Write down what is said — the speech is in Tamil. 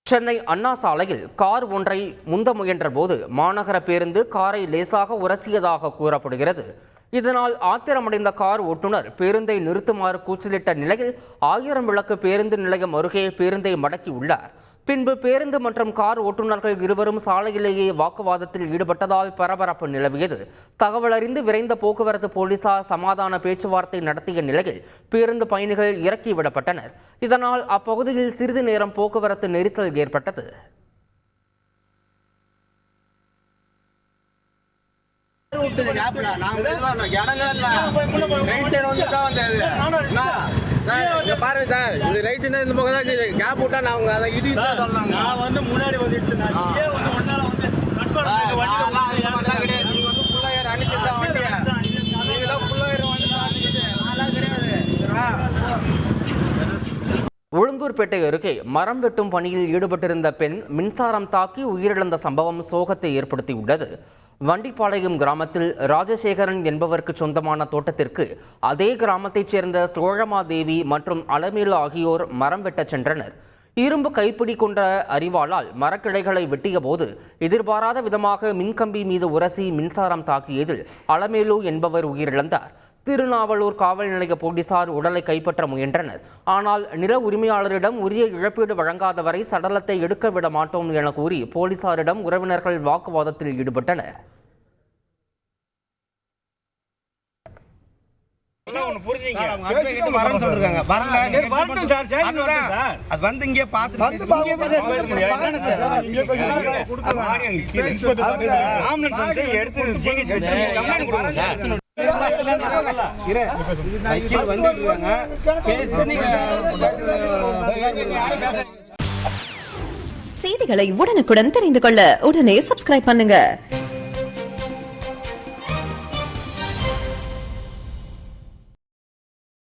சென்னை அண்ணா சாலையில் கார் ஒன்றை முந்த முயன்ற போது மாநகர பேருந்து காரை லேசாக உரசியதாக கூறப்படுகிறது. இதனால் ஆத்திரமடைந்த கார் ஓட்டுநர் பேருந்தை நிறுத்துமாறு கூச்சலிட்ட நிலையில் 1000 விளக்கு பேருந்து நிலையம் அருகே பேருந்தை மடக்கியுள்ளார். பின்பு பேருந்து மற்றும் கார் ஓட்டுநர்கள் இருவரும் சாலையிலேயே வாக்குவாதத்தில் ஈடுபட்டதால் பரபரப்பு நிலவியது. தகவல் அறிந்து விரைந்த போக்குவரத்து போலீசார் சமாதான பேச்சுவார்த்தை நடத்திய நிலையில் பேருந்து பயணிகள் இறக்கிவிடப்பட்டனர். இதனால் அப்பகுதியில் சிறிது நேரம் போக்குவரத்து நெரிசல் ஏற்பட்டது. பாருங்க சார், இந்த ரைட்டு இந்த பக்கம் தான் கேப் விட்டா நான் அதை இடி நான் வந்து முன்னாடி வந்துட்டு உளுந்தூர்பேட்டை அருகே மரம் வெட்டும் பணியில் ஈடுபட்டிருந்த பெண் மின்சாரம் தாக்கி உயிரிழந்த சம்பவம் சோகத்தை ஏற்படுத்தியுள்ளது. வண்டிப்பாளையம் கிராமத்தில் ராஜசேகரன் என்பவருக்கு சொந்தமான தோட்டத்திற்கு அதே கிராமத்தைச் சேர்ந்த சோழமாதேவி மற்றும் அலமேலு ஆகியோர் மரம் வெட்டச் சென்றனர். இரும்பு கைப்பிடி கொண்ட அரிவாளால் மரக்கிளைகளை வெட்டிய போது எதிர்பாராத விதமாக மின்கம்பி மீது உரசி மின்சாரம் தாக்கியதில் அலமேலு என்பவர் உயிரிழந்தார். திருநாவலூர் காவல் நிலைய போலீசார் உடலை கைப்பற்ற முயன்றனர். ஆனால் நில உரிமையாளரிடம் உரிய இழப்பீடு வழங்காத வரை சடலத்தை எடுக்க விட மாட்டோம் என கூறி போலீசாரிடம் உறவினர்கள் வாக்குவாதத்தில் ஈடுபட்டனர். செய்திகளை உடனுக்குடன் தெரிந்து கொள்ள உடனே சப்ஸ்கிரைப் பண்ணுங்க.